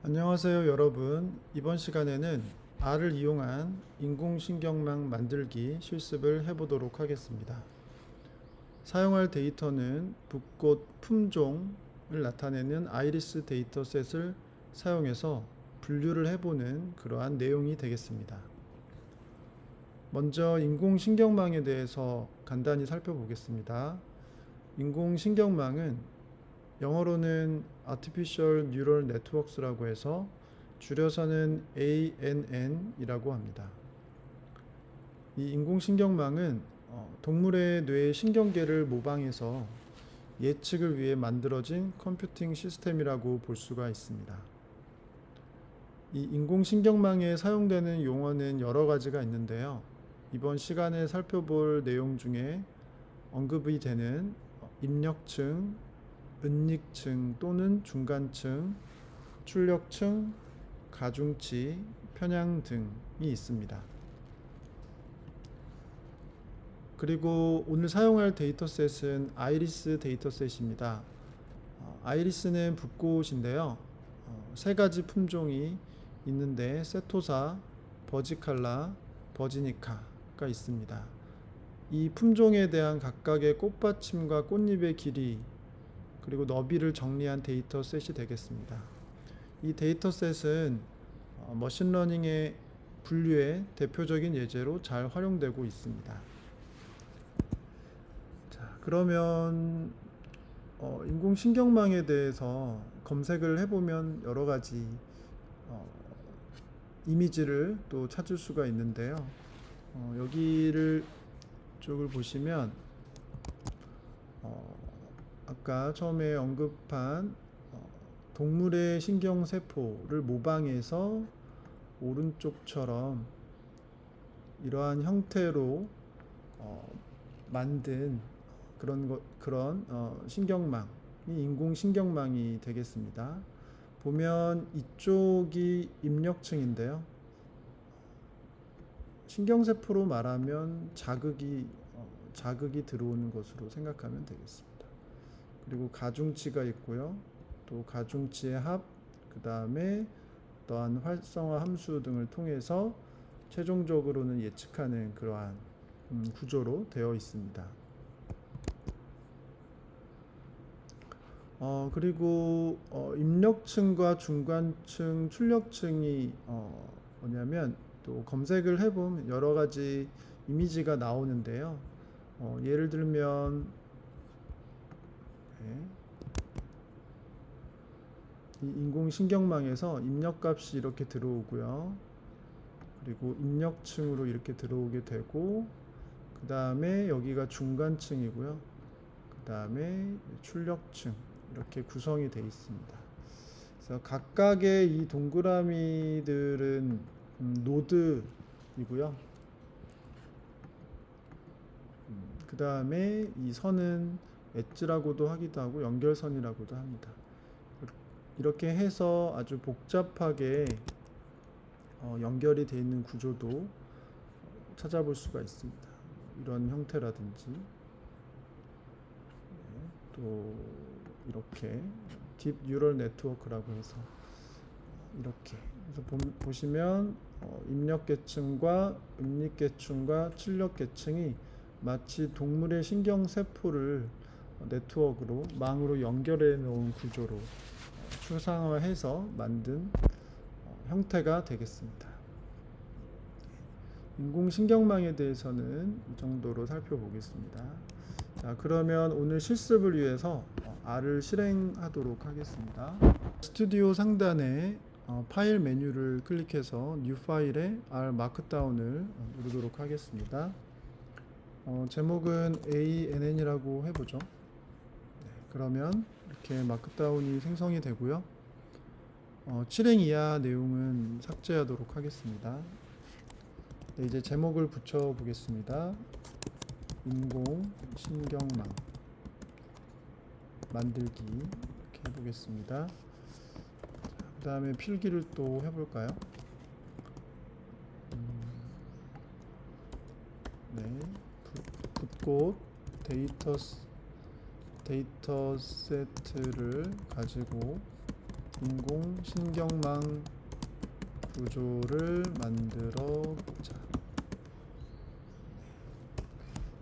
안녕하세요 여러분. 이번 시간에는 R을 이용한 인공신경망 만들기 실습을 해보도록 하겠습니다. 사용할 데이터는 붓꽃 품종을 나타내는 아이리스 데이터셋을 사용해서 분류를 해보는 그러한 내용이 되겠습니다. 먼저 인공신경망에 대해서 간단히 살펴보겠습니다. 인공신경망은 영어로는 Artificial Neural Networks라고 해서 줄여서는 ANN이라고 합니다. 이 인공신경망은 동물의 뇌의 신경계를 모방해서 예측을 위해 만들어진 컴퓨팅 시스템이라고 볼 수가 있습니다. 이 인공신경망에 사용되는 용어는 여러 가지가 있는데요. 이번 시간에 살펴볼 내용 중에 언급이 되는 입력층, 은닉층 또는 중간층, 출력층, 가중치, 편향 등이 있습니다. 그리고 오늘 사용할 데이터셋은 아이리스 데이터셋입니다. 아이리스는 붓꽃인데요. 세 가지 품종이 있는데 세토사, 버지칼라, 버지니카가 있습니다. 이 품종에 대한 각각의 꽃받침과 꽃잎의 길이 그리고 너비를 정리한 데이터셋이 되겠습니다. 이 데이터셋은 머신러닝의 분류의 대표적인 예제로 잘 활용되고 있습니다. 자, 그러면 인공신경망에 대해서 검색을 해보면 여러 가지 이미지를 또 찾을 수가 있는데요. 여기를 쪽을 보시면 아까 처음에 언급한 동물의 신경세포를 모방해서 오른쪽처럼 이러한 형태로 만든 그런 신경망이 인공신경망이 되겠습니다. 보면 이쪽이 입력층인데요. 신경세포로 말하면 자극이 들어오는 것으로 생각하면 되겠습니다. 그리고 가중치가 있고요. 또 가중치의 합, 그 다음에 또한 활성화 함수 등을 통해서 최종적으로는 예측하는 그러한 구조로 되어 있습니다. 그리고 입력층과 중간층, 출력층이 뭐냐면 또 검색을 해보면 여러 가지 이미지가 나오는데요. 예를 들면 이 인공신경망에서 입력값이 이렇게 들어오고요. 그리고 입력층으로 이렇게 들어오게 되고 그 다음에 여기가 중간층이고요. 그 다음에 출력층 이렇게 구성이 되어 있습니다. 그래서 각각의 이 동그라미들은 노드이고요. 그 다음에 이 선은 엣지라고도 하기도 하고 연결선이라고도 합니다. 이렇게 해서 아주 복잡하게 연결이 되어 있는 구조도 찾아볼 수가 있습니다. 이런 형태라든지 또 이렇게 딥 뉴럴 네트워크라고 해서 이렇게 그래서 보시면 입력계층과 은닉계층과 출력계층이 마치 동물의 신경세포를 네트워크로 망으로 연결해 놓은 구조로 추상화해서 만든 형태가 되겠습니다. 인공신경망에 대해서는 이 정도로 살펴보겠습니다. 자, 그러면 오늘 실습을 위해서 R을 실행하도록 하겠습니다. 스튜디오 상단에 파일 메뉴를 클릭해서 New 파일에 R 마크다운을 누르도록 하겠습니다. 제목은 ANN이라고 해보죠. 그러면 이렇게 마크다운이 생성이 되고요. 실행 이하 내용은 삭제하도록 하겠습니다. 네, 이제 제목을 붙여 보겠습니다. 인공신경망 만들기 이렇게 해보겠습니다. 그 다음에 필기를 또 해볼까요? 네, 붓꽃 데이터 세트를 가지고 인공신경망 구조를 만들어 보자.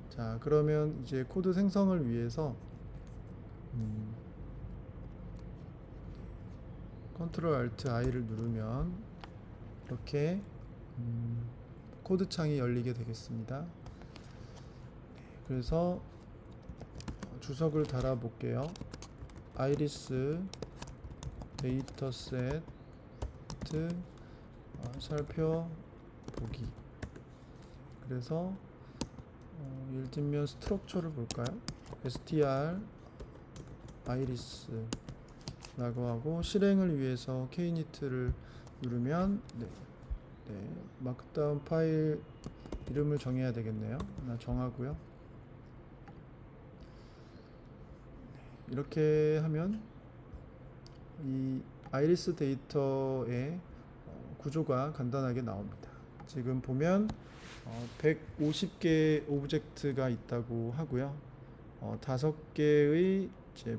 자, 그러면 이제 코드 생성을 위해서 Ctrl Alt I를 누르면 이렇게 코드 창이 열리게 되겠습니다. 그래서 주석을 달아 볼게요. 아이리스 데이터 세트 살펴보기. 그래서 예를 들면 스트럭처를 볼까요? str 아이리스 라고 하고 실행을 위해서 knit를 누르면 마크다운 파일 이름을 정해야 되겠네요. 하나 정하고요. 이렇게 하면 이 아이리스 데이터의 구조가 간단하게 나옵니다. 지금 보면 150개의 오브젝트가 있다고 하고요. 5개의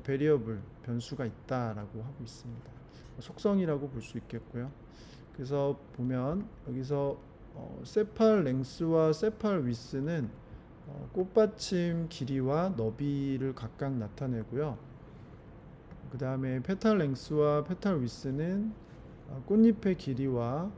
베리어블 변수가 있다라고 하고 있습니다. 속성이라고 볼 수 있겠고요. 그래서 보면 여기서 세팔 랭스와 세팔 위스는 꽃받침 길이와 너비를 각각 나타내고요. 그 다음에 페탈 랭스와 페탈 위스는 꽃잎의 길이와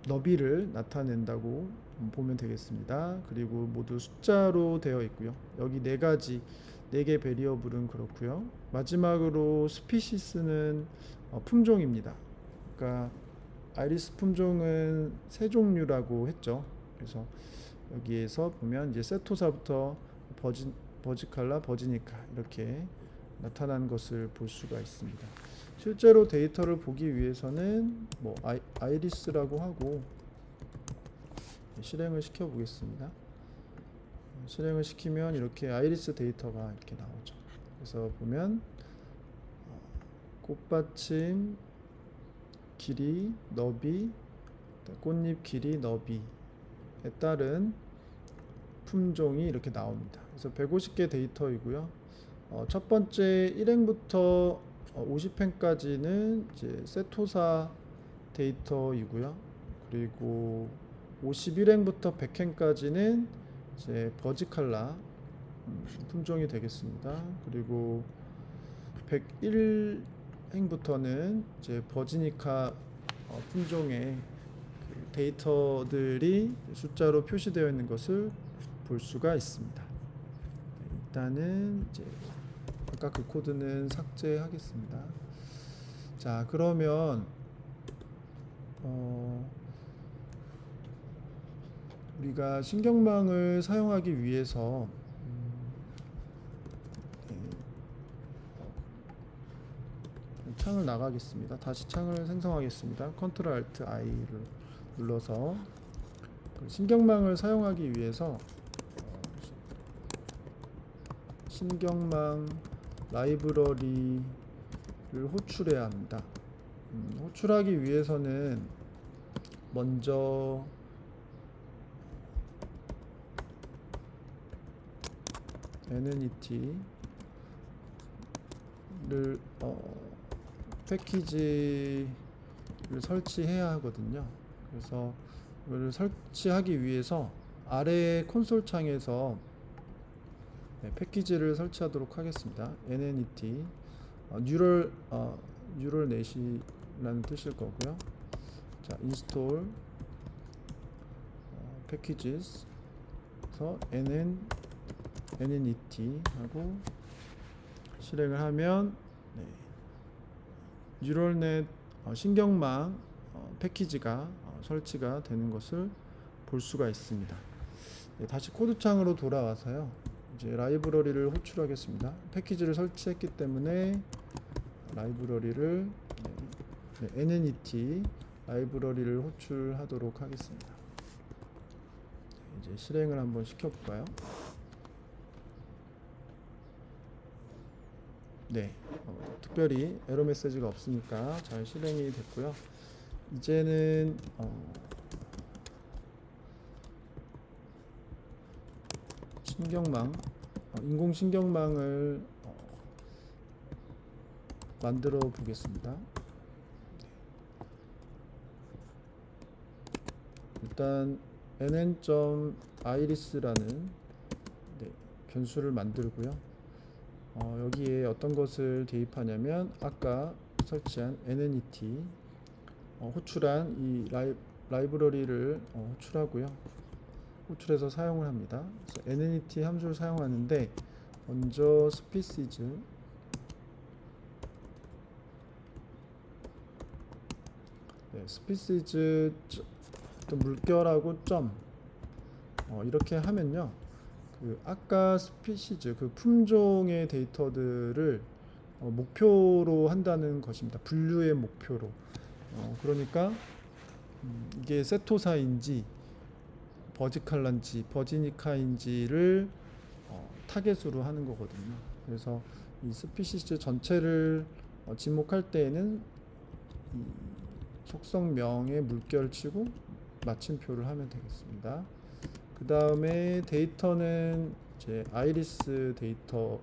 너비를 나타낸다고 보면 되겠습니다. 그리고 모두 숫자로 되어 있고요. 여기 4개 베리어블은 그렇고요. 마지막으로 스피시스는 품종입니다. 그러니까 아이리스 품종은 3종류라고 했죠. 그래서 여기에서 보면 이제 세토사부터 버지칼라, 버지니카 이렇게 나타난 것을 볼 수가 있습니다. 실제로 데이터를 보기 위해서는 아이리스라고 하고 실행을 시켜 보겠습니다. 실행을 시키면 이렇게 아이리스 데이터가 이렇게 나오죠. 그래서 보면 꽃받침 길이, 너비, 꽃잎 길이, 너비에 따른 품종이 이렇게 나옵니다. 그래서 150개 데이터이고요. 첫 번째 1행부터 50행까지는 이제 세토사 데이터이고요. 그리고 51행부터 100행까지는 이제 버지칼라 품종이 되겠습니다. 그리고 101행부터는 이제 버지니카 품종의 데이터들이 숫자로 표시되어 있는 것을 볼 수가 있습니다. 일단은 이제 아까 그 코드는 삭제하겠습니다. 자, 그러면 우리가 신경망을 사용하기 위해서 창을 나가겠습니다. 다시 창을 생성하겠습니다. Ctrl Alt I를 눌러서 신경망을 사용하기 위해서 신경망 라이브러리를 호출해야 합니다. 호출하기 위해서는 먼저 NNET를 패키지를 설치해야 하거든요. 그래서 이걸 설치하기 위해서 아래 콘솔 창에서 패키지를 설치하도록 하겠습니다. NNET 뉴럴 넷이라는 뜻일 거고요. 자, 인스톨 패키지에서 NNET 하고 실행을 하면 뉴럴넷 신경망 패키지가 설치가 되는 것을 볼 수가 있습니다. 다시 코드창으로 돌아와서요. 이제 라이브러리를 호출하겠습니다. 패키지를 설치했기 때문에 라이브러리를 NNET 라이브러리를 호출하도록 하겠습니다. 이제 실행을 한번 시켜볼까요? 네, 특별히 에러 메시지가 없으니까 잘 실행이 됐고요. 이제는 신경망, 인공신경망을 만들어 보겠습니다. 일단 nn.iris라는 변수를 만들고요. 여기에 어떤 것을 대입하냐면 아까 설치한 nnet 호출한 이 라이브러리를 호출하고요. 호출해서 사용을 합니다. 그래서 nnet 함수를 사용하는데 먼저 species species 물결하고 점 이렇게 하면요. 그 아까 스피시즈 그 품종의 데이터들을 목표로 한다는 것입니다. 분류의 목표로. 그러니까 이게 세토사인지 버지칼라인지 버지니카인지를 타겟으로 하는 거거든요. 그래서 이 스피시즈 전체를 지목할 때에는 이 속성명에 물결치고 마침표를 하면 되겠습니다. 그 다음에 데이터는 이제 아이리스 데이터를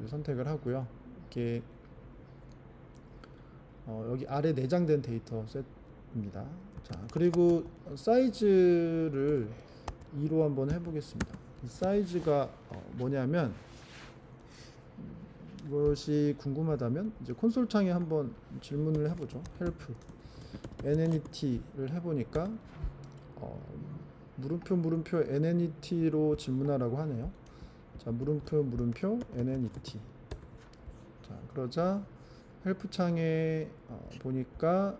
선택을 하고요. 이게 여기 아래 내장된 데이터 셋입니다. 자, 그리고 사이즈를 2로 한번 해보겠습니다. 이 사이즈가 뭐냐면 이것이 궁금하다면 이제 콘솔 창에 한번 질문을 해보죠. help nnet를 해보니까 물음표 nnet로 질문하라고 하네요. 자, 물음표 nnet. 자, 그러자 헬프 창에 보니까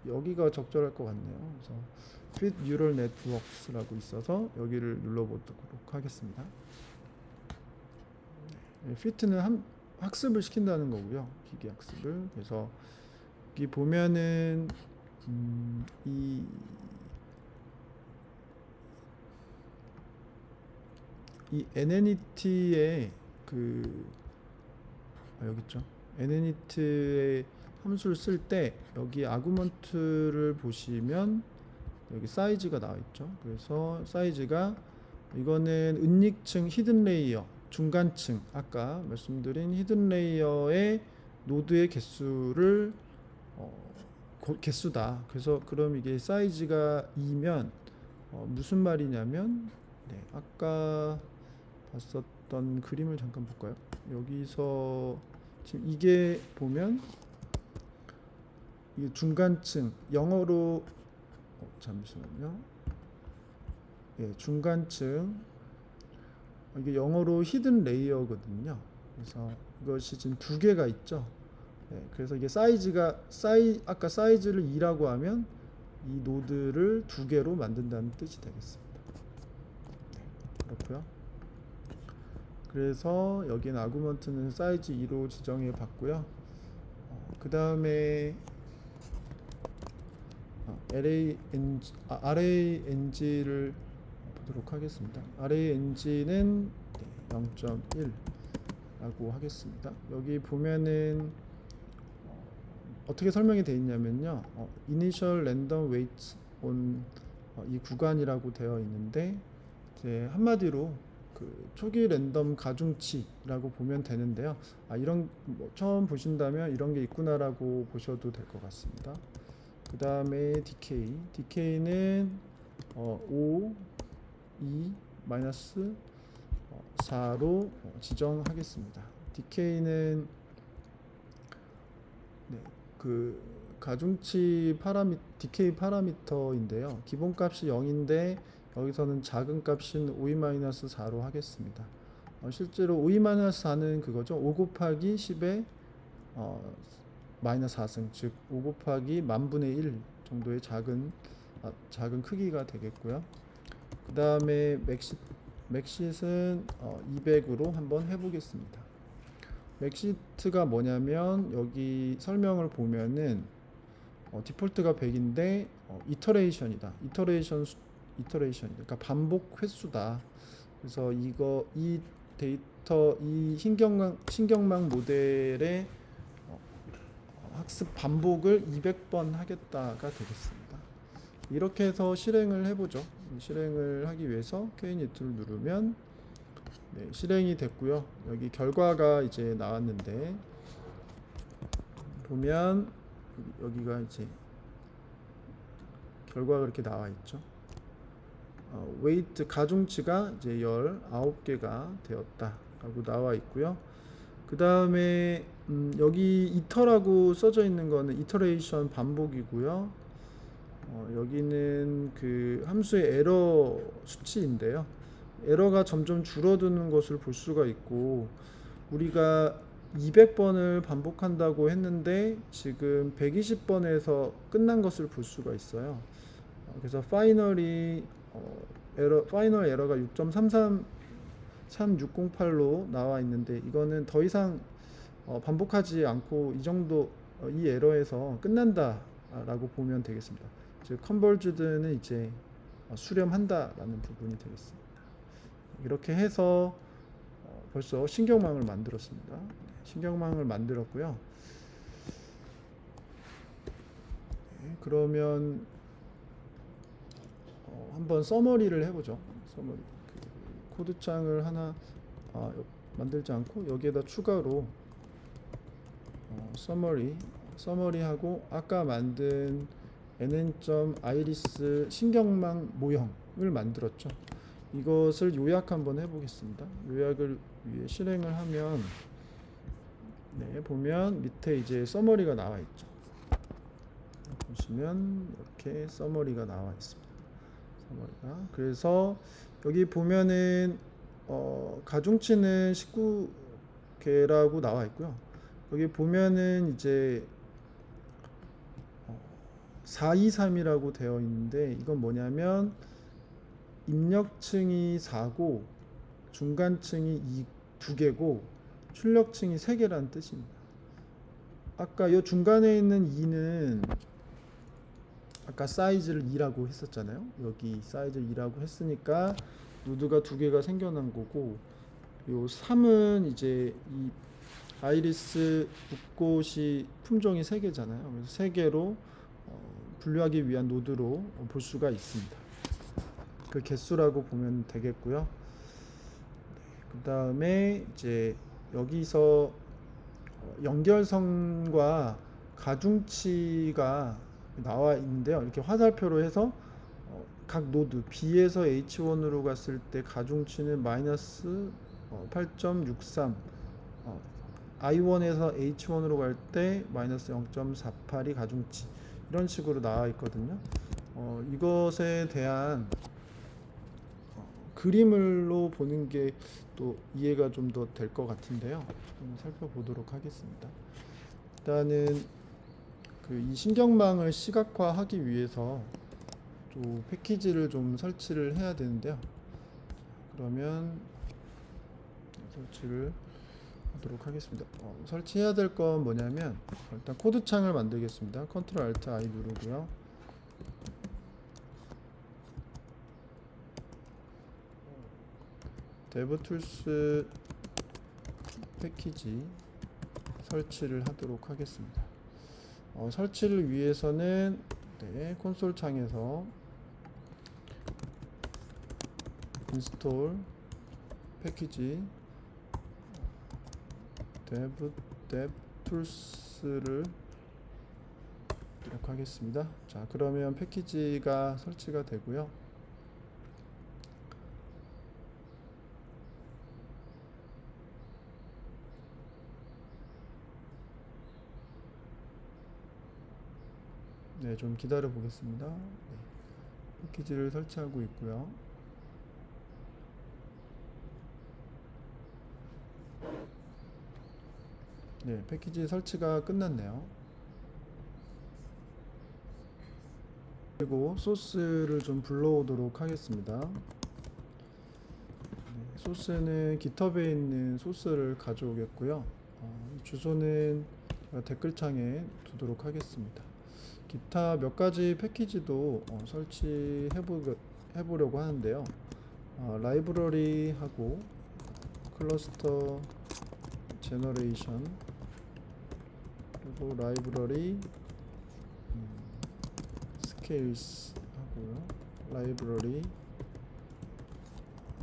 여기가 적절할 것 같네요. 그래서 fit neural networks라고 있어서 여기를 눌러보도록 하겠습니다. fit는 학습을 시킨다는 거고요. 기계 학습을. 그래서 여기 보면은 이 nnet의 여기 있죠. nnet의 함수를 쓸 때 여기 아구먼트를 보시면 여기 사이즈가 나와 있죠. 그래서 사이즈가 이거는 은닉층 히든 레이어 중간층 아까 말씀드린 히든 레이어의 노드의 개수를 개수다. 그래서 그럼 이게 사이즈가 2면 무슨 말이냐면 아까 봤었던 그림을 잠깐 볼까요? 여기서 지금 이게 보면 이게 중간층 영어로 잠시만요. 중간층 이게 영어로 히든 레이어거든요. 그래서 이것이 지금 두 개가 있죠. 그래서 이게 사이즈가 아까 사이즈를 2라고 하면 이 노드를 두 개로 만든다는 뜻이 되겠습니다. 그렇고요. 그래서 여기는 아구먼트는 사이즈 2로 지정해 봤고요. 그 다음에 arrayNg를 보도록 하겠습니다. arrayNg는 0.1라고 하겠습니다. 여기 보면은 어떻게 설명이 되어 있냐면요. initial random weights on 이 구간이라고 되어 있는데 이제 한마디로 그 초기 랜덤 가중치라고 보면 되는데요. 이런 처음 보신다면 이런 게 있구나라고 보셔도 될 것 같습니다. 그 다음에 DK는 5, 2, 마이너스 4로 지정하겠습니다. DK는 그 가중치 DK 파라미터인데요. 기본값이 0인데 여기서는 작은 값인 5e-4로 하겠습니다. 실제로 5e-4는 그거죠. 5 곱하기 10의 마이너스 4승, 즉 5 곱하기 10,000분의 1 정도의 작은 크기가 되겠고요. 그 다음에 맥싯은 200으로 한번 해보겠습니다. 맥시트가 뭐냐면 여기 설명을 보면은 디폴트가 100인데 이터레이션이다. 그러니까 반복 횟수다. 그래서 이 데이터 이 신경망 모델의 학습 반복을 200번 하겠다가 되겠습니다. 이렇게 해서 실행을 해보죠. 실행을 하기 위해서 K니트를 누르면 네, 실행이 됐고요. 여기 결과가 이제 나왔는데 보면 여기가 이제 결과가 이렇게 나와 있죠. 웨이트 가중치가 이제 19개가 되었다 라고 나와 있고요. 그 다음에 여기 이터라고 써져 있는 거는 이터레이션 반복이고요. 여기는 그 함수의 에러 수치인데요. 에러가 점점 줄어드는 것을 볼 수가 있고, 우리가 200번을 반복한다고 했는데 지금 120번에서 끝난 것을 볼 수가 있어요. 그래서 파이널 에러가 6.33608로 나와 있는데, 이거는 더 이상 반복하지 않고 이 정도 이 에러에서 끝난다라고 보면 되겠습니다. 즉 컨버지드는 이제 수렴한다라는 부분이 되겠습니다. 이렇게 해서 벌써 신경망을 만들었습니다. 신경망을 만들었고요. 그러면 한번 서머리를 해보죠. 서머리. 코드창을 하나 만들지 않고 여기에다 추가로 서머리하고 아까 만든 nn.iris 신경망 모형을 만들었죠. 이것을 요약 한번 해보겠습니다. 요약을 위해 실행을 하면 보면 밑에 이제 서머리가 나와 있죠. 보시면 이렇게 서머리가 나와 있습니다. 서머리가. 그래서 여기 보면은 가중치는 19개라고 나와 있고요. 여기 보면은 이제 423이라고 되어 있는데, 이건 뭐냐면 입력층이 4고 중간층이 2개고 출력층이 3개라는 뜻입니다. 아까 이 중간에 있는 2는 아까 사이즈를 2라고 했었잖아요. 여기 사이즈를 2라고 했으니까 노드가 2개가 생겨난 거고, 요 3은 이제 이 아이리스 붓꽃이 품종이 3개잖아요. 그래서 3개로 분류하기 위한 노드로 볼 수가 있습니다. 그 개수라고 보면 되겠고요. 그 다음에 이제 여기서 연결선과 가중치가 나와 있는데요. 이렇게 화살표로 해서 각 노드 B에서 H1으로 갔을 때 가중치는 마이너스 8.63, I1에서 H1으로 갈 때 마이너스 0.48이 가중치, 이런 식으로 나와 있거든요. 이것에 대한 그림으로 보는 게 또 이해가 좀 더 될 것 같은데요. 좀 살펴보도록 하겠습니다. 일단은 이 신경망을 시각화하기 위해서 또 패키지를 좀 설치를 해야 되는데요. 그러면 설치를 하도록 하겠습니다. 설치해야 될 건 뭐냐면, 일단 코드창을 만들겠습니다. Ctrl Alt I 누르고요. DevTools 패키지 설치를 하도록 하겠습니다. 설치를 위해서는 콘솔 창에서 인스톨 패키지 DevTools를 하도록 하겠습니다. 자, 그러면 패키지가 설치가 되고요. 좀 기다려 보겠습니다. 패키지를 설치하고 있고요. 패키지 설치가 끝났네요. 그리고 소스를 좀 불러오도록 하겠습니다. 소스는 GitHub에 있는 소스를 가져오겠고요. 주소는 댓글창에 두도록 하겠습니다. 기타 몇 가지 패키지도 설치해 보려고 하는데요. 라이브러리하고 클러스터 제너레이션, 그리고 라이브러리 스케일스 하고요. 라이브러리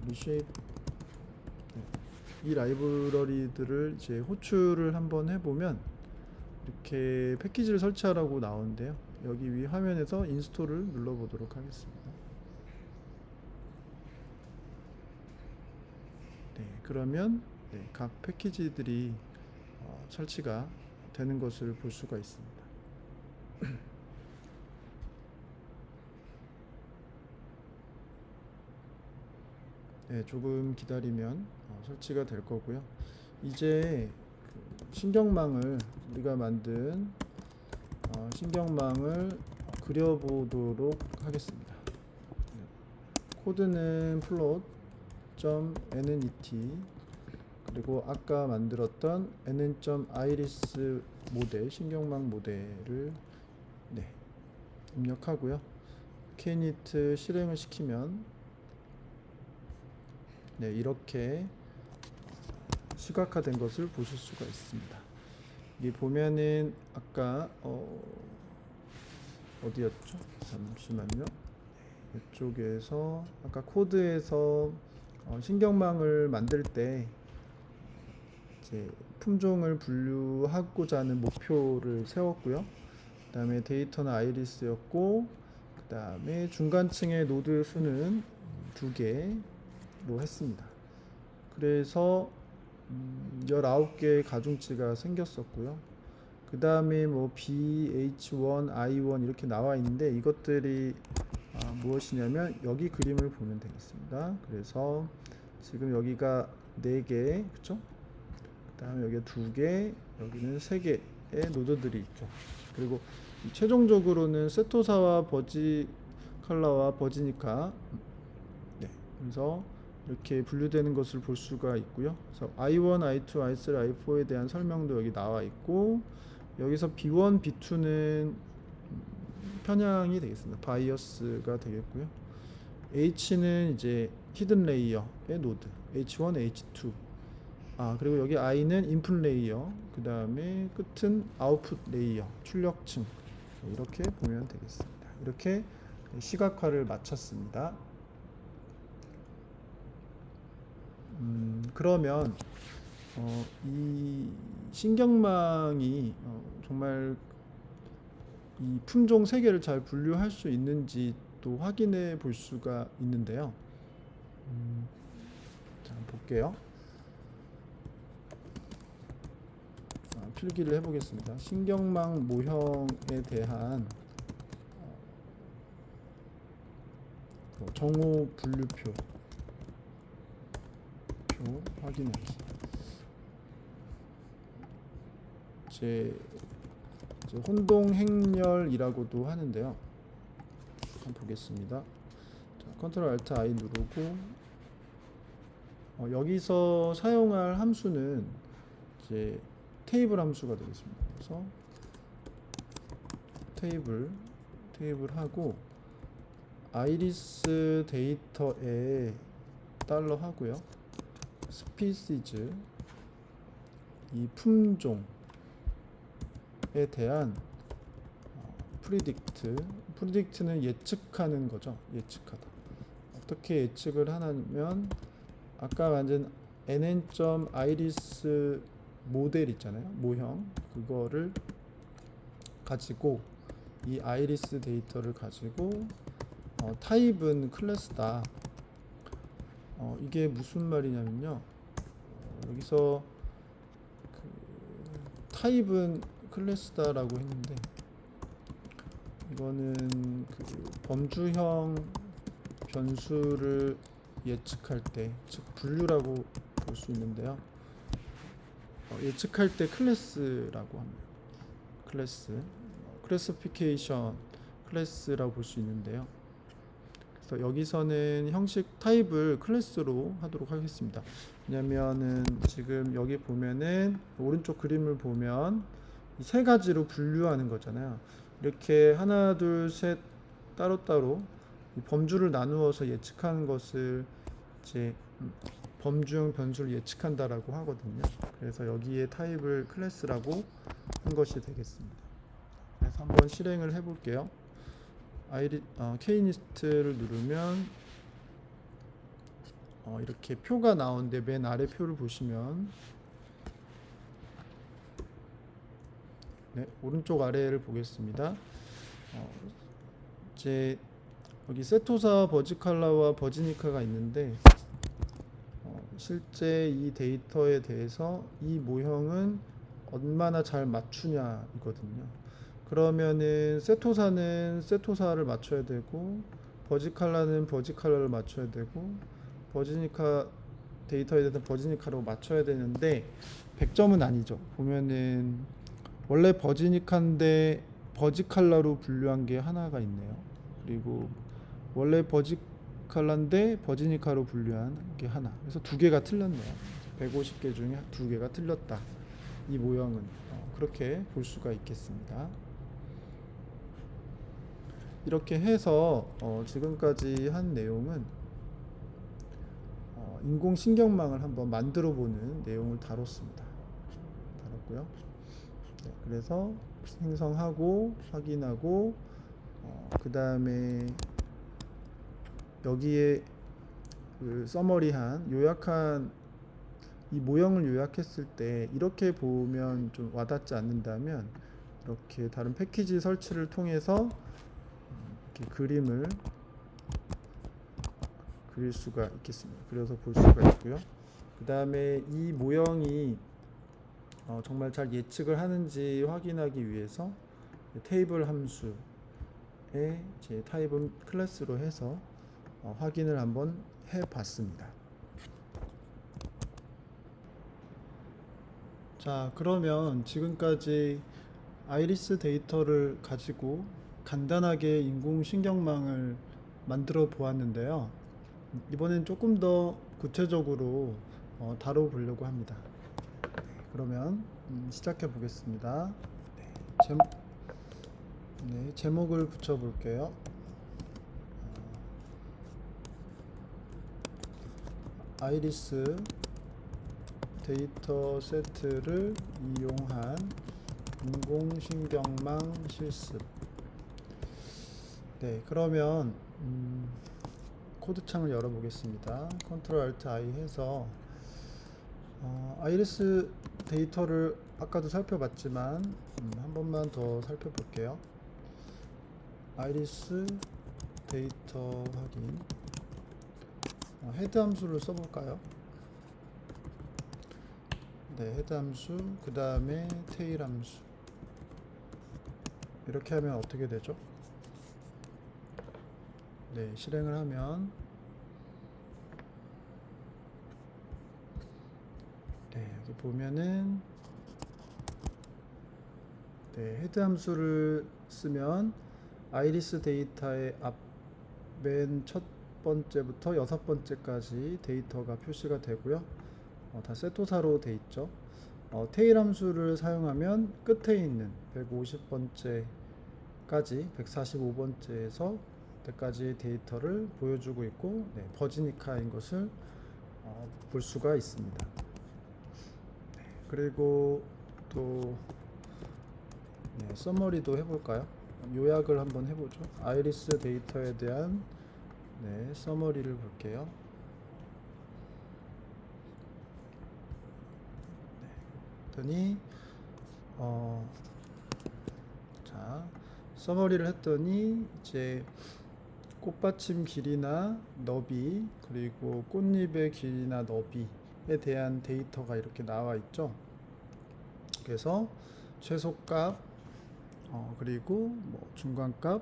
리쉐이프 이 라이브러리들을 이제 호출을 한번 해보면 이렇게 패키지를 설치하라고 나오는데요. 여기 위 화면에서 인스톨을 눌러보도록 하겠습니다. 네, 그러면 각 패키지들이 설치가 되는 것을 볼 수가 있습니다. 네, 조금 기다리면 설치가 될 거고요. 이제 신경망을 우리가 만든 신경망을 그려보도록 하겠습니다. 코드는 plot.nnet 그리고 아까 만들었던 nn.iris 모델 신경망 모델을 입력하고요. knet 실행을 시키면 이렇게 시각화된 것을 보실 수가 있습니다. 이 보면은 아까 어디였죠? 잠시만요. 이쪽에서 아까 코드에서 신경망을 만들 때 이제 품종을 분류하고자 하는 목표를 세웠고요. 그 다음에 데이터는 아이리스였고, 그 다음에 중간층의 노드 수는 2개로 했습니다. 그래서 19개의 가중치가 생겼었고요. 그 다음에 뭐 B, H1, I1 이렇게 나와 있는데 이것들이 무엇이냐면 여기 그림을 보면 되겠습니다. 그래서 지금 여기가 4개, 그쵸? 그 다음에 여기 2개, 여기는 3개의 노드들이 있죠. 그리고 최종적으로는 세토사와 버지칼라와 버지니카, 그래서 이렇게 분류되는 것을 볼 수가 있고요. 그래서 I1, I2, I3, I4에 대한 설명도 여기 나와 있고, 여기서 B1, B2는 편향이 되겠습니다. 바이어스가 되겠고요. H는 이제 히든 레이어의 노드, H1, H2. 그리고 여기 I는 인풋 레이어, 그 다음에 끝은 아웃풋 레이어, 출력층. 이렇게 보면 되겠습니다. 이렇게 시각화를 마쳤습니다. 그러면 이 신경망이 정말 이 품종 3개를 잘 분류할 수 있는지 또 확인해 볼 수가 있는데요. 자, 볼게요. 필기를 해보겠습니다. 신경망 모형에 대한 정오 분류표 확인하기. 이제 혼동행렬이라고도 하는데요. 한번 보겠습니다. 자, 컨트롤 알트 I 누르고 여기서 사용할 함수는 이제 테이블 함수가 되겠습니다. 그래서 테이블 하고 아이리스 데이터에 달러 하고요. 스피시즈 이 품종에 대한 프리딕트는 예측하는 거죠. 예측하다. 어떻게 예측을 하냐면 아까 만든 nn.iris 모델 있잖아요. 모형 그거를 가지고 이 아이리스 데이터를 가지고 타입은 클래스다. 이게 무슨 말이냐면요. 여기서 타입은 클래스다라고 했는데 이거는 범주형 변수를 예측할 때, 즉 분류라고 볼 수 있는데요. 예측할 때 클래스라고 합니다. 클래시피케이션 클래스라고 볼 수 있는데요. 그래서 여기서는 형식 타입을 클래스로 하도록 하겠습니다. 왜냐면은 지금 여기 보면은 오른쪽 그림을 보면 이 3가지로 분류하는 거잖아요. 이렇게 하나, 둘, 셋 따로따로 이 범주를 나누어서 예측하는 것을 이제 범주형 변수를 예측한다라고 하거든요. 그래서 여기에 타입을 클래스라고 한 것이 되겠습니다. 그래서 한번 실행을 해볼게요. knistr를 누르면 이렇게 표가 나오는데 맨 아래 표를 보시면 네, 오른쪽 아래를 보겠습니다. 이제 여기 세토사, 버지칼라와 버지니카가 있는데 실제 이 데이터에 대해서 이 모형은 얼마나 잘 맞추냐 이거든요. 그러면은 세토사는 세토사를 맞춰야 되고 버지칼라는 버지칼라를 맞춰야 되고 버지니카 데이터에 대해서 버지니카로 맞춰야 되는데 100점은 아니죠. 보면은 원래 버지니카인데 버지칼라로 분류한 게 하나가 있네요. 그리고 원래 버지칼라인데 버지니카로 분류한 게 하나. 그래서 두 개가 틀렸네요. 150개 중에 두 개가 틀렸다. 이 모형은 그렇게 볼 수가 있겠습니다. 이렇게 해서 지금까지 한 내용은 인공신경망을 한번 만들어 보는 내용을 다뤘습니다. 다뤘고요. 네, 그래서 생성하고 확인하고 그 다음에 여기에 그 서머리한 요약한 이 모형을 요약했을 때 이렇게 보면 좀 와닿지 않는다면 이렇게 다른 패키지 설치를 통해서 이렇게 그림을 그릴 수가 있겠습니다. 그려서 볼 수가 있고요. 그 다음에 이 모형이 정말 잘 예측을 하는지 확인하기 위해서 테이블 함수의 제 타입은 클래스로 해서 확인을 한번 해봤습니다. 자, 그러면 지금까지 아이리스 데이터를 가지고 간단하게 인공신경망을 만들어 보았는데요. 이번엔 조금 더 구체적으로 다뤄보려고 합니다. 그러면 시작해 보겠습니다. 제목을 붙여 볼게요. 아이리스 데이터 세트를 이용한 인공신경망 실습. 네, 그러면 코드창을 열어보겠습니다. Ctrl Alt I 해서 아이리스 데이터를 아까도 살펴봤지만 한 번만 더 살펴볼게요. 아이리스 데이터 확인. 헤드 함수를 써볼까요? 네, 헤드 함수, 그 다음에 테일 함수. 이렇게 하면 어떻게 되죠? 네, 실행을 하면 네, 여기 보면은 네, 헤드 함수를 쓰면 아이리스 데이터의 앞 맨 첫 번째부터 여섯 번째까지 데이터가 표시가 되고요. 다 세토사로 돼 있죠. 테일 함수를 사용하면 끝에 있는 150번째까지 145번째에서 때까지 데이터를 보여주고 있고 네, 버지니카인 것을 볼 수가 있습니다. 네, 그리고 또 서머리도 해볼까요? 요약을 한번 해보죠. 아이리스 데이터에 대한 서머리를 볼게요. 했더니 자, 서머리를 했더니 이제 꽃받침 길이나 너비 그리고 꽃잎의 길이나 너비에 대한 데이터가 이렇게 나와 있죠. 그래서 최소값 그리고 뭐 중간값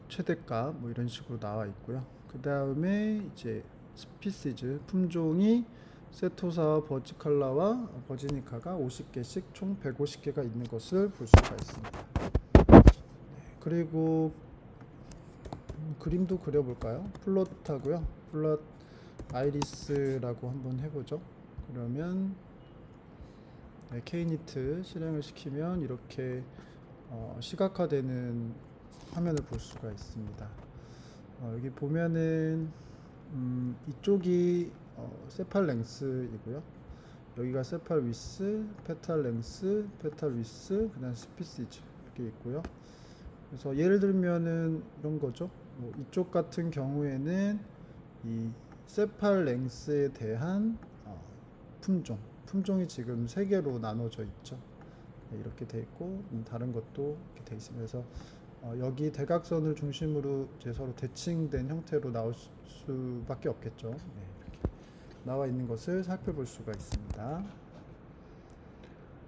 최대값 뭐 이런 식으로 나와 있고요. 그 다음에 이제 스피시즈 품종이 세토사와 버지칼라와 버지니카가 50개씩 총 150개가 있는 것을 볼 수가 있습니다. 그리고 그림도 그려볼까요? 플롯하고요. 플롯 아이리스라고 한번 해보죠. 그러면 K니트 실행을 시키면 이렇게 시각화되는 화면을 볼 수가 있습니다. 여기 보면은 이쪽이 세팔 랭스이고요. 여기가 세팔 위스, 페탈 랭스, 페탈 위스, 그다음 스피시즈 이렇게 있고요. 그래서 예를 들면은 이런 거죠. 이쪽 같은 경우에는 이 세팔 랭스에 대한 품종이 지금 세 개로 나눠져 있죠. 네, 이렇게 돼 있고 다른 것도 이렇게 돼 있습니다. 그래서 여기 대각선을 중심으로 이제 서로 대칭된 형태로 나올 수밖에 없겠죠. 네, 이렇게 나와 있는 것을 살펴볼 수가 있습니다.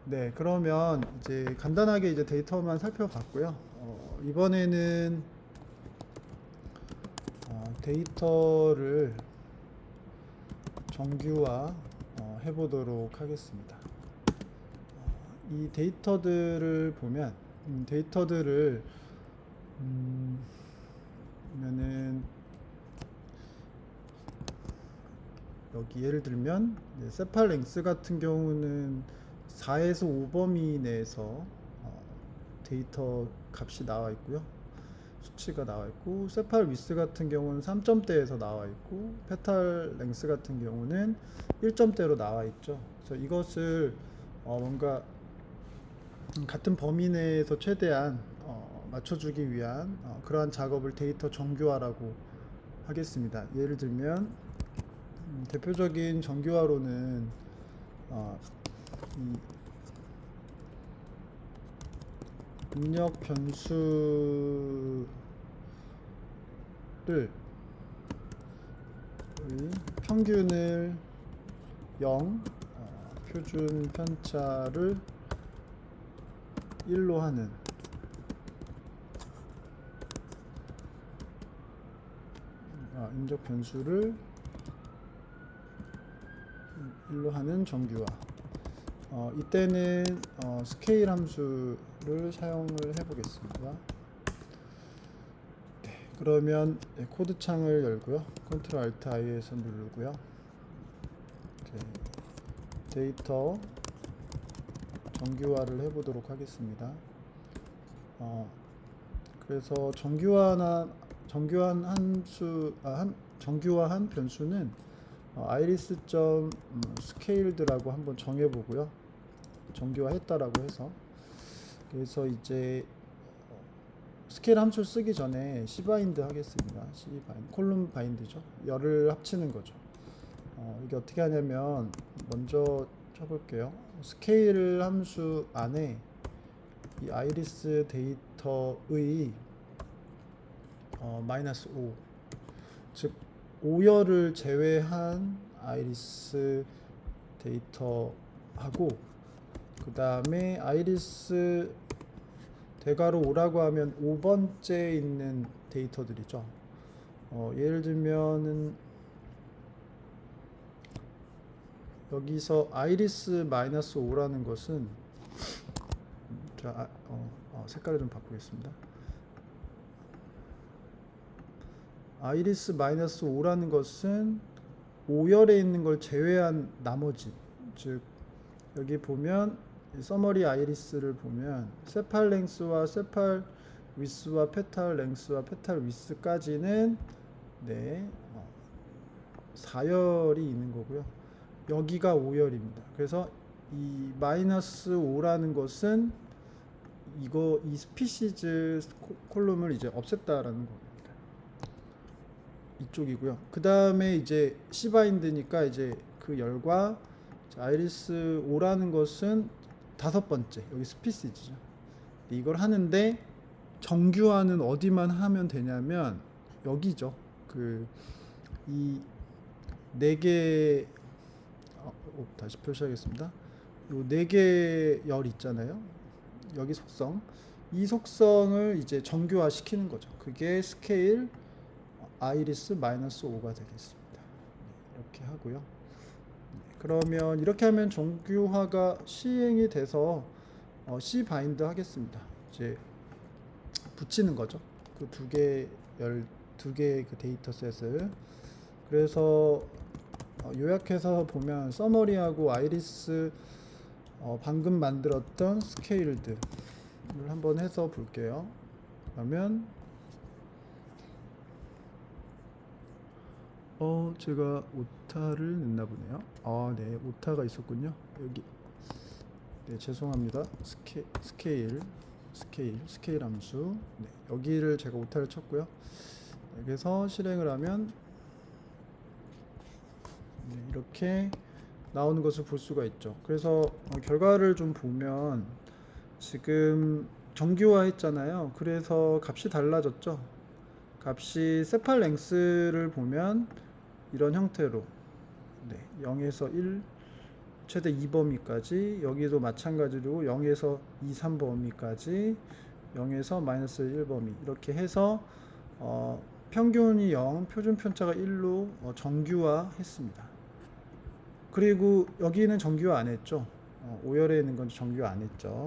네, 그러면 이제 간단하게 이제 데이터만 살펴봤고요. 이번에는 데이터를 정규화 해보도록 하겠습니다. 이 데이터들을 보면 데이터들을 보면은 여기 예를 들면 세팔 랭스 같은 경우는 4에서 5범위 내에서 데이터 값이 나와 있고요. 수치가 나와 있고, 세팔 위스 같은 경우는 3점대에서 나와 있고, 페탈 랭스 같은 경우는 1점대로 나와 있죠. 그래서 이것을 뭔가 같은 범위 내에서 최대한 맞춰주기 위한 그러한 작업을 데이터 정규화라고 하겠습니다. 예를 들면 대표적인 정규화로는 이 입력 변수를 평균을 0, 표준 편차를 1로 하는 입력 변수를 1로 하는 정규화. 이때는 스케일 함수를 사용을 해보겠습니다. 네, 그러면 코드 창을 열고요. Ctrl Alt I에서 누르고요. 데이터 정규화를 해보도록 하겠습니다. 그래서 정규화한 변수는 iris.scaled라고 한번 정해보고요. 정규화했다라고 해서, 그래서 이제 스케일 함수를 쓰기 전에 cbind 하겠습니다. cbind 콜룸 바인드죠. 열을 합치는 거죠. 이게 어떻게 하냐면 먼저 쳐볼게요. 스케일 함수 안에 이 iris 데이터의 -5, 즉 5열을 제외한 iris 데이터하고, 그 다음에 iris 대괄호 5라고 하면 5번째 있는 데이터들이죠. 예를 들면은 여기서 iris -5라는 것은 색깔을 좀 바꾸겠습니다. iris -5라는 것은 5열에 있는 걸 제외한 나머지, 즉 여기 보면 서머리 아이리스를 보면 세팔 랭스와 세팔 위스와 페탈 랭스와 페탈 위스까지는 4열이 있는 거고요. 여기가 5열입니다. 그래서 이 -5라는 것은 이 스피시즈 콜룸을 이제 없앴다라는 겁니다. 이쪽이고요. 그 다음에 이제 cbind니까 이제 그 열과 iris 5라는 것은 5번째, 여기 스피시즈죠. 이걸 하는데 정규화는 어디만 하면 되냐면 여기죠. 이 4개, 다시 표시하겠습니다. 요 4개 열 있잖아요. 여기 속성, 이 속성을 이제 정규화 시키는 거죠. 그게 스케일 iris -5가 되겠습니다. 이렇게 하고요. 그러면 이렇게 하면 정규화가 시행이 돼서 cbind 하겠습니다. 이제 붙이는 거죠. 그 두 개의 그 데이터셋을. 그래서 요약해서 보면 서머리하고 아이리스 방금 만들었던 스케일드를 한번 해서 볼게요. 그러면 제가 오타를 냈나 보네요. 네, 오타가 있었군요. 여기. 네, 죄송합니다. 스케일 함수. 네, 여기를 제가 오타를 쳤고요. 그래서 실행을 하면 이렇게 나오는 것을 볼 수가 있죠. 그래서 결과를 좀 보면 지금 정규화 했잖아요. 그래서 값이 달라졌죠. 값이 세팔 랭스를 보면 이런 형태로 0에서 1 최대 2범위까지, 여기도 마찬가지로 0에서 2, 3범위까지, 0에서 마이너스 1범위 이렇게 해서 평균이 0, 표준 편차가 1로 정규화 했습니다. 그리고 여기는 정규화 안 했죠. 오열에 있는 건 정규화 안 했죠.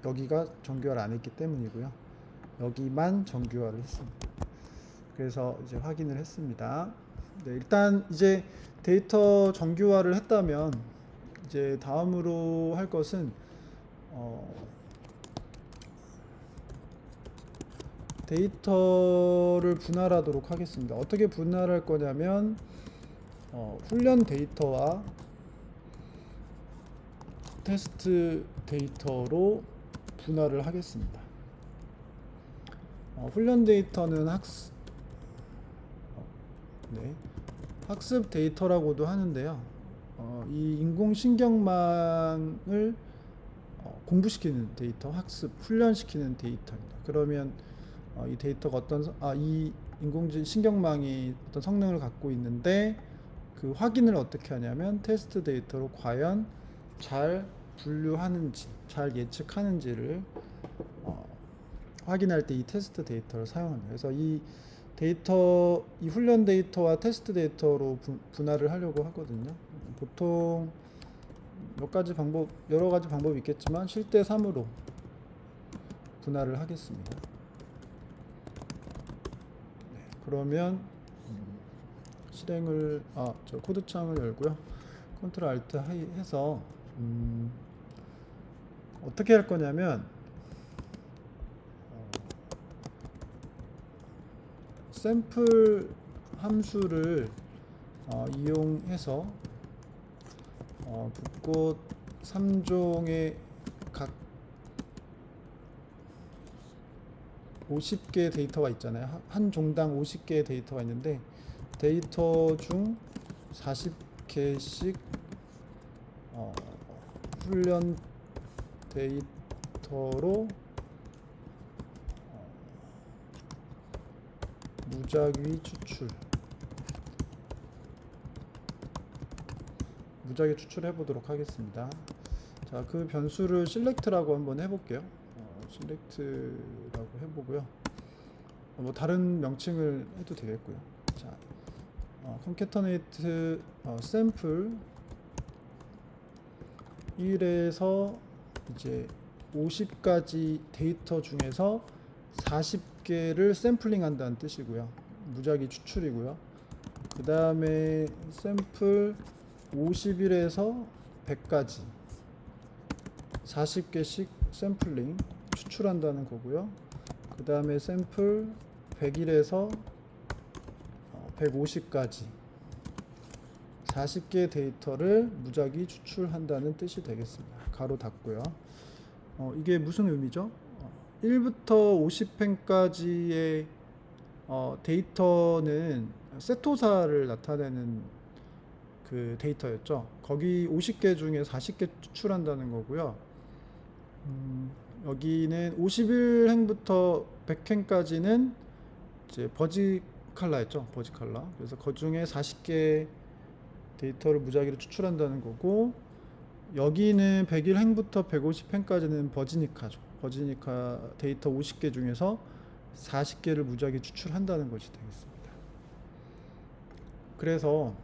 여기가 정규화를 안 했기 때문이고요. 여기만 정규화를 했습니다. 그래서 이제 확인을 했습니다. 네, 일단 이제 데이터 정규화를 했다면 이제 다음으로 할 것은 데이터를 분할하도록 하겠습니다. 어떻게 분할할 거냐면 훈련 데이터와 테스트 데이터로 분할을 하겠습니다. 훈련 데이터는 학습 데이터라고도 하는데요. 이 인공신경망을 공부시키는 데이터, 훈련시키는 데이터입니다. 그러면 이 데이터가 이 인공신경망이 어떤 성능을 갖고 있는데 그 확인을 어떻게 하냐면 테스트 데이터로 과연 잘 분류하는지, 잘 예측하는지를 확인할 때 이 테스트 데이터를 사용합니다. 그래서 이 훈련 데이터와 테스트 데이터로 분할을 하려고 하거든요. 보통 여러 가지 방법이 있겠지만 실대 3으로 분할을 하겠습니다. 그러면 저 코드창을 열고요. 컨트롤 알트 해서 어떻게 할 거냐면 샘플 함수를 이용해서 붓꽃 3종의 각 50개의 데이터가 있잖아요. 한 종당 50개의 데이터가 있는데 데이터 중 40개씩 훈련 데이터로 무작위 추출해 보도록 하겠습니다. 자, 그 변수를 select라고 한번 해볼게요. select라고 해보고요. 뭐 다른 명칭을 해도 되겠고요. 자, concatenate sample 1에서 이제 50가지 데이터 중에서 40개를 샘플링 한다는 뜻이고요. 무작위 추출이고요. 그 다음에 샘플 51에서 100까지 40개씩 샘플링 추출한다는 거고요. 그 다음에 샘플 101에서 150까지 40개 데이터를 무작위 추출한다는 뜻이 되겠습니다. 가로 닫고요. 이게 무슨 의미죠? 1부터 50펜까지의 데이터는 세토사를 나타내는 그 데이터였죠. 거기 50개 중에 40개 추출한다는 거고요. 여기는 51행부터 100행까지는 이제 버지 컬러였죠. 버지 컬러. 그래서 그 중에 40개 데이터를 무작위로 추출한다는 거고, 여기는 101행부터 150행까지는 버지니카죠. 버지니카 데이터 50개 중에서 40개를 무작위 추출한다는 것이 되겠습니다. 그래서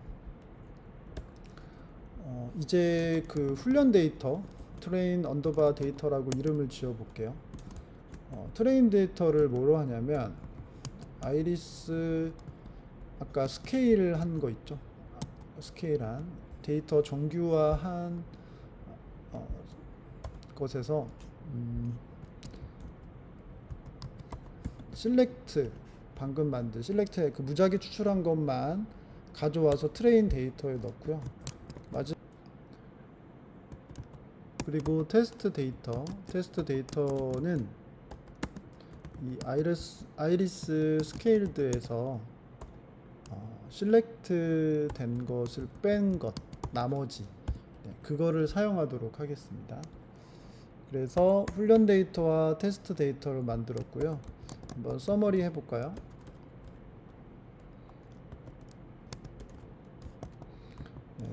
이제 그 훈련 데이터, 트레인 언더바 데이터라고 이름을 지어 볼게요. 트레인 데이터를 뭐로 하냐면 아이리스 아까 스케일 한 거 있죠. 스케일한 데이터 정규화한 것에서 select 방금 만든 select 그 무작위 추출한 것만 가져와서 트레인 데이터에 넣고요. 그리고 테스트 데이터는 이 아이리스 스케일드에서 select 된 것을 뺀 것, 나머지 그거를 사용하도록 하겠습니다. 그래서 훈련 데이터와 테스트 데이터를 만들었고요. 한번 서머리 해볼까요?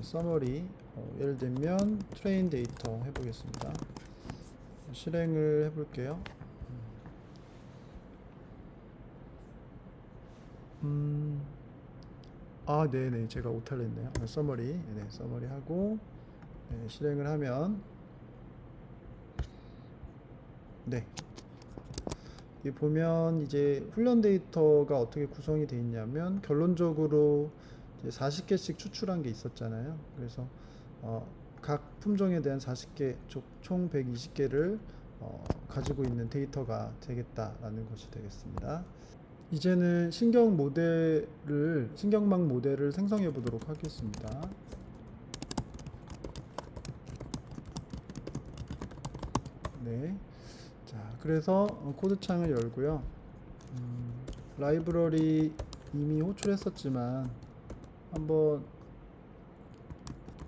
서머리, 예를 들면 트레인 데이터 해보겠습니다. 실행을 해볼게요. 네네, 제가 오타를 했네요. 서머리, 네, 서머리 하고 실행을 하면 네, 여기 보면 이제 훈련 데이터가 어떻게 구성이 되어 있냐면 결론적으로 40개씩 추출한 게 있었잖아요. 그래서 각 품종에 대한 40개, 총 120개를 가지고 있는 데이터가 되겠다라는 것이 되겠습니다. 이제는 신경망 모델을 생성해 보도록 하겠습니다. 네. 자, 그래서 코드창을 열고요. 라이브러리 이미 호출했었지만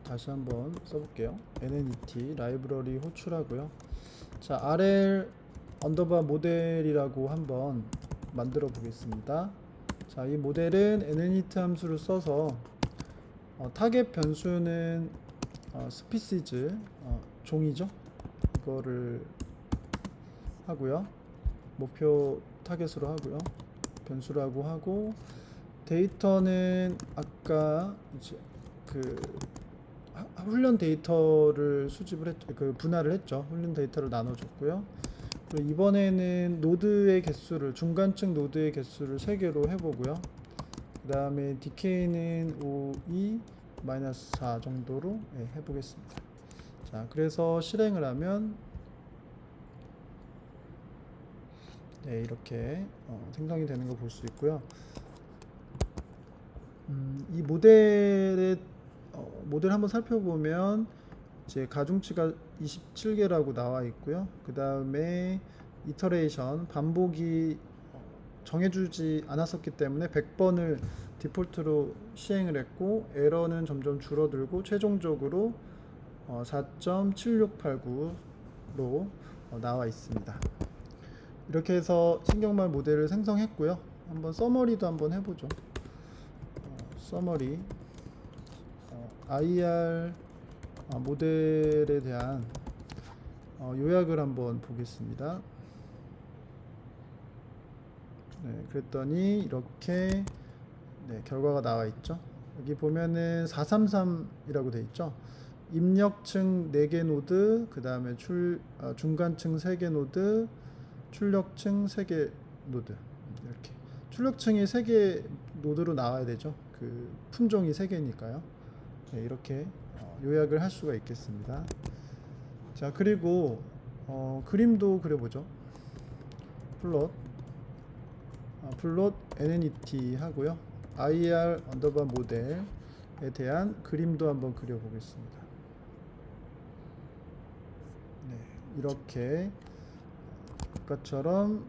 다시 한번 써볼게요. nnet 라이브러리 호출하고요. 자, rl 언더바 모델이라고 한번 만들어 보겠습니다. 자, 이 모델은 nnet 함수를 써서 타겟 변수는 스피시즈 종이죠. 이거를 하고요. 목표 타겟으로 하고요. 변수라고 하고 데이터는 아까 이제 훈련 데이터를 분할을 했죠. 훈련 데이터를 나눠줬고요. 그리고 이번에는 노드의 개수를 중간층 노드의 개수를 3개로 해보고요. 그 다음에 DK는 5, 2, -4 정도로 해보겠습니다. 자, 그래서 실행을 하면 이렇게 생성이 되는 거 볼 수 있고요. 이 모델 한번 살펴보면 이제 가중치가 27개라고 나와 있고요. 그 다음에 이터레이션 반복이 정해주지 않았었기 때문에 100번을 디폴트로 시행을 했고 에러는 점점 줄어들고 최종적으로 4.7689로 나와 있습니다. 이렇게 해서 신경말 모델을 생성했고요. 한번 서머리도 한번 해보죠. 서머리 IR 모델에 대한 요약을 한번 보겠습니다. 네, 그랬더니 이렇게 결과가 나와 있죠. 여기 보면은 433이라고 되어 있죠. 입력층 4개 노드, 그 다음에 중간층 3개 노드, 출력층 3개 노드. 이렇게 출력층이 3개 노드로 나와야 되죠. 그 품종이 3개니까요. 이렇게 요약을 할 수가 있겠습니다. 자, 그리고 그림도 그려보죠. 플롯 nnet 하고요. ir 언더바 모델에 대한 그림도 한번 그려보겠습니다. 네, 이렇게 아까처럼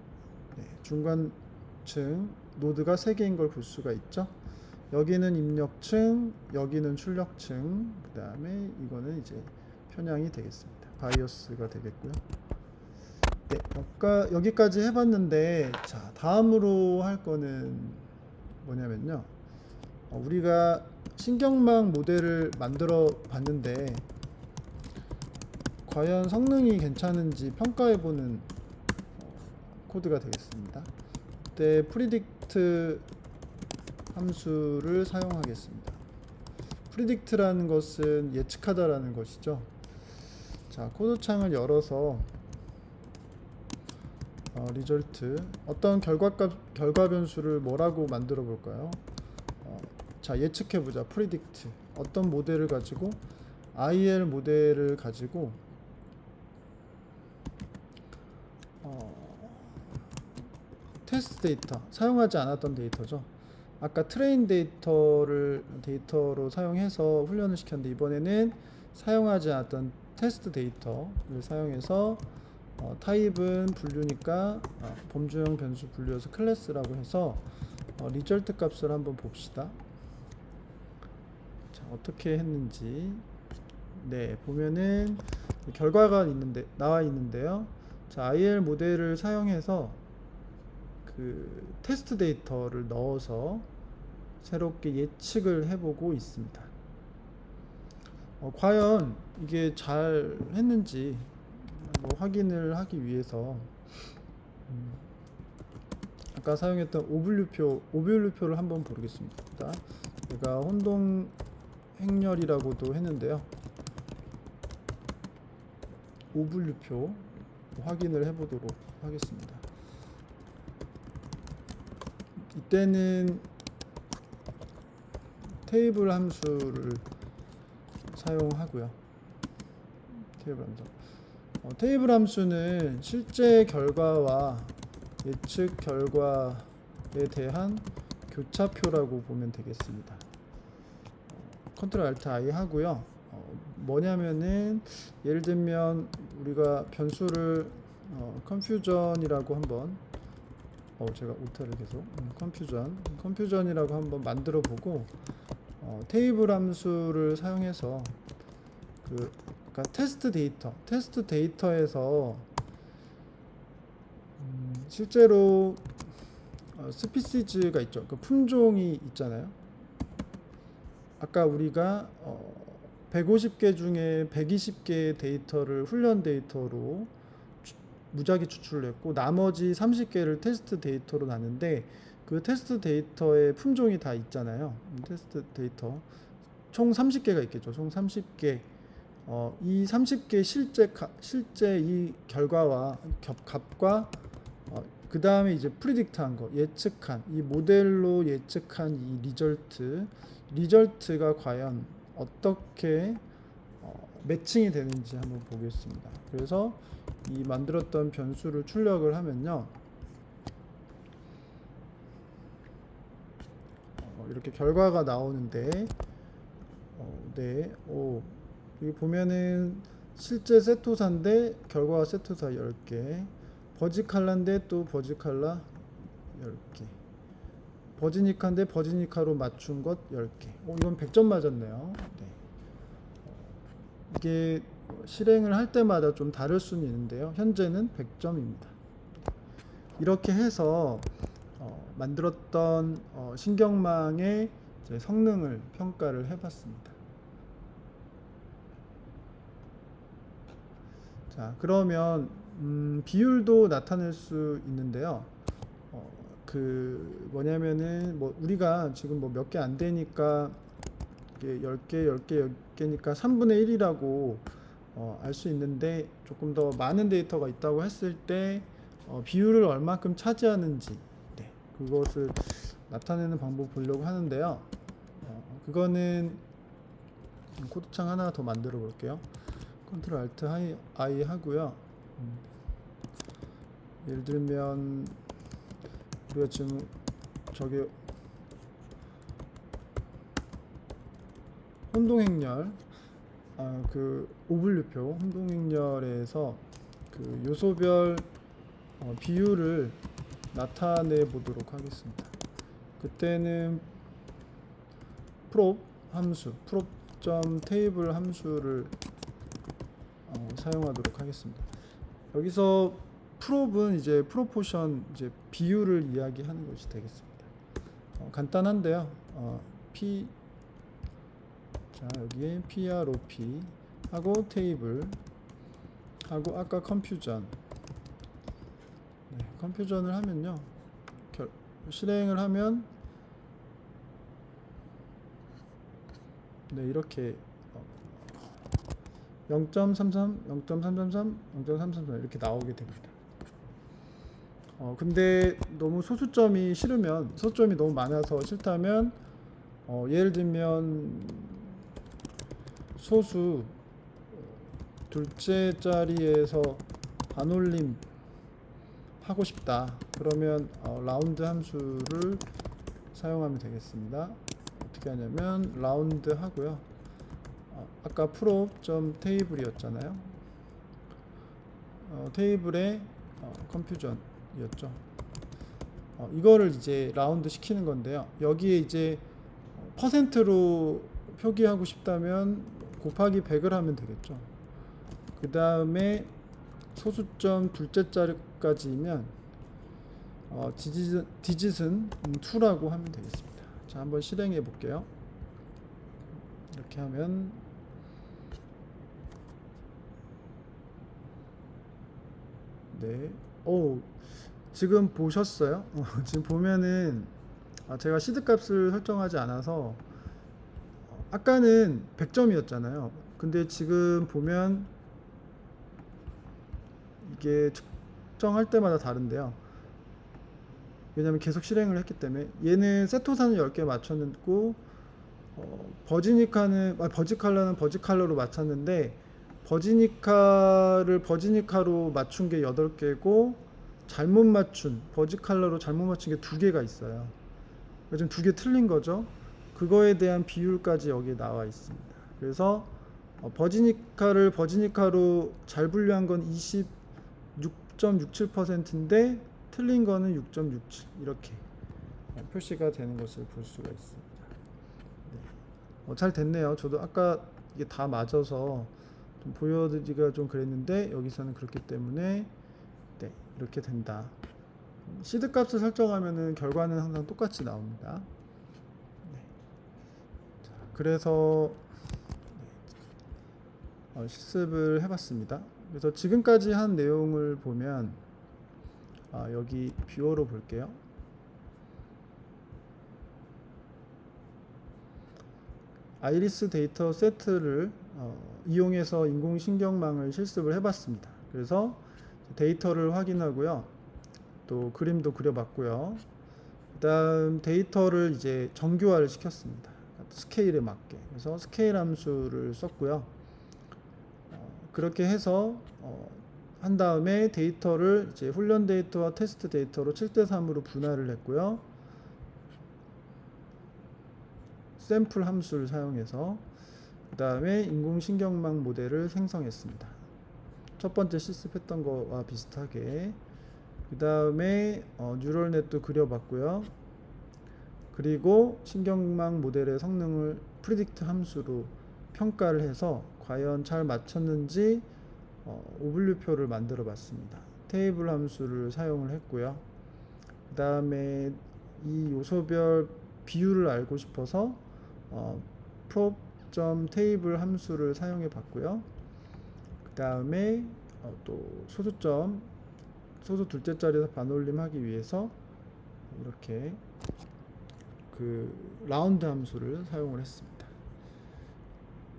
중간층 노드가 3개인 걸 볼 수가 있죠. 여기는 입력층, 여기는 출력층, 그 다음에 이거는 이제 편향이 되겠습니다. 바이어스가 되겠고요. 네, 여기까지 해봤는데, 자, 다음으로 할 거는 뭐냐면요. 우리가 신경망 모델을 만들어 봤는데, 과연 성능이 괜찮은지 평가해보는 코드가 되겠습니다. 그때 predict 함수를 사용하겠습니다. predict라는 것은 예측하다라는 것이죠. 자, 코드창을 열어서 result 어떤 결과 변수를 뭐라고 만들어 볼까요? 자, 예측해 보자. predict 어떤 모델을 가지고 IL 모델을 가지고 테스트 데이터 사용하지 않았던 데이터죠. 아까 트레인 데이터로 사용해서 훈련을 시켰는데 이번에는 사용하지 않았던 테스트 데이터를 사용해서 타입은 분류니까 범주형 변수 분류여서 클래스라고 해서 리절트 값을 한번 봅시다. 어떻게 했는지 네 보면은 결과가 있는데 나와 있는데요. 자, IL 모델을 사용해서 그 테스트 데이터를 넣어서 새롭게 예측을 해보고 있습니다. 과연 이게 잘 했는지 뭐 확인을 하기 위해서 아까 사용했던 오분류표를 한번 보겠습니다. 제가 혼동 행렬이라고도 했는데요. 오분류표 확인을 해보도록 하겠습니다. 이때는 테이블 함수를 사용하고요. 테이블 함수는 실제 결과와 예측 결과에 대한 교차표라고 보면 되겠습니다. 컨트롤 알트 I 하고요. 뭐냐면은 예를 들면 우리가 변수를 컨퓨전이라고 한번 제가 오타를 계속 컨퓨전이라고 한번 만들어 보고 테이블 함수를 사용해서 그러니까 테스트 데이터에서 실제로 스피시즈가 있죠. 그 품종이 있잖아요. 아까 우리가 150개 중에 120개의 데이터를 훈련 데이터로 무작위 추출을 했고 나머지 30개를 테스트 데이터로 놨는데 그 테스트 데이터의 품종이 다 있잖아요. 테스트 데이터 총 30개가 있겠죠. 총 30개. 이 30개 실제 이 결과와 값과 그 다음에 이제 프리딕트한 거, 예측한 이 모델로 예측한 이 리절트가 과연 어떻게 매칭이 되는지 한번 보겠습니다. 그래서 이 만들었던 변수를 출력을 하면요, 이렇게 결과가 나오는데, 여기 보면은 실제 세토사인데 결과가 세토사 10개, 버지칼라인데 또 버지칼라 10개, 버지니카인데 버지니카로 맞춘 것 10개. 이건 100점 맞았네요. 네. 이게 실행을 할 때마다 좀 다를 수는 있는데요. 현재는 100점입니다. 이렇게 해서 만들었던 신경망의 이제 성능을 평가를 해봤습니다. 자, 그러면 비율도 나타낼 수 있는데요. 뭐냐면은 우리가 지금 몇 개 안 되니까 10개니까 3분의 1이라고 알 수 있는데, 조금 더 많은 데이터가 있다고 했을 때 비율을 얼마큼 차지하는지 그것을 나타내는 방법 보려고 하는데요. 그거는 코드창 하나 더 만들어 볼게요. 컨트롤 알트 I 하고요. 예를 들면 우리가 지금 저기 혼동행렬 그 오분류표 혼동행렬에서 그 요소별 비율을 나타내 보도록 하겠습니다. 그때는 prop 함수 prop.table 함수를 사용하도록 하겠습니다. 여기서 prop은 이제 proportion, 이제 비율을 이야기하는 것이 되겠습니다. 간단한데요. 자, 여기에 prop 하고 table 하고 아까 confusion. 컴퓨전을 하면요, 실행을 하면 이렇게 0.33, 0.333, 0.333 이렇게 나오게 됩니다. 근데 너무 소수점이 너무 많아서 싫다면 예를 들면 소수 둘째 자리에서 반올림 하고 싶다. 그러면 라운드 함수를 사용하면 되겠습니다. 어떻게 하냐면 라운드 하고요. 아까 prop.table이었잖아요. 테이블의 confusion이었죠. 이거를 이제 라운드 시키는 건데요. 여기에 이제 퍼센트로 표기하고 싶다면 곱하기 100을 하면 되겠죠. 그 다음에 소수점 둘째 자리까지면 디짓은 2라고 하면 되겠습니다. 자, 한번 실행해 볼게요. 이렇게 하면 네, 지금 보셨어요? 지금 보면은 제가 시드 값을 설정하지 않아서 아까는 100점이었잖아요. 근데 지금 보면 이게 측정할 때마다 다른데요. 왜냐면 계속 실행을 했기 때문에. 얘는 세토사는 10개 맞췄고 버지칼라는 버지칼라로 맞췄는데 버지니카를 버지니카로 맞춘 게 8개고 잘못 맞춘 버지칼라로 잘못 맞춘 게 2개가 있어요. 지금 2개 틀린 거죠. 그거에 대한 비율까지 여기에 나와 있습니다. 그래서 버지니카를 버지니카로 잘 분류한 건 26.67%인데 틀린 거는 6.67 이렇게 표시가 되는 것을 볼 수가 있습니다. 네. 잘 됐네요. 저도 아까 이게 다 맞아서 좀 보여드리기가 좀 그랬는데 여기서는 그렇기 때문에 네, 이렇게 된다. 시드 값을 설정하면은 결과는 항상 똑같이 나옵니다. 네. 자, 그래서 실습을 해봤습니다. 그래서 지금까지 한 내용을 보면 여기 뷰어로 볼게요. 아이리스 데이터 세트를 이용해서 인공신경망을 실습을 해봤습니다. 그래서 데이터를 확인하고요. 또 그림도 그려봤고요. 그 다음 데이터를 이제 정교화를 시켰습니다. 스케일에 맞게. 그래서 스케일 함수를 썼고요. 그렇게 해서 한 다음에 데이터를 이제 훈련 데이터와 테스트 데이터로 7:3으로 분할을 했고요. 샘플 함수를 사용해서 그 다음에 인공신경망 모델을 생성했습니다. 첫 번째 실습했던 거와 비슷하게. 그 다음에 뉴럴넷도 그려봤고요. 그리고 신경망 모델의 성능을 프리딕트 함수로 평가를 해서 과연 잘 맞췄는지 오분류표를 만들어 봤습니다. 테이블 함수를 사용을 했고요. 그 다음에 이 요소별 비율을 알고 싶어서 prop.table 함수를 사용해 봤고요. 그 다음에 또 소수 둘째 자리에서 반올림하기 위해서 이렇게 그 라운드 함수를 사용을 했습니다.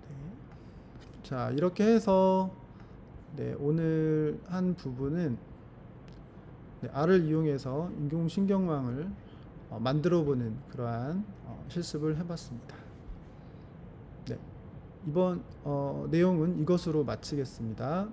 네. 자, 이렇게 해서 오늘 한 부분은 R을 이용해서 인공신경망을 만들어보는 그러한 실습을 해봤습니다. 네, 이번 내용은 이것으로 마치겠습니다.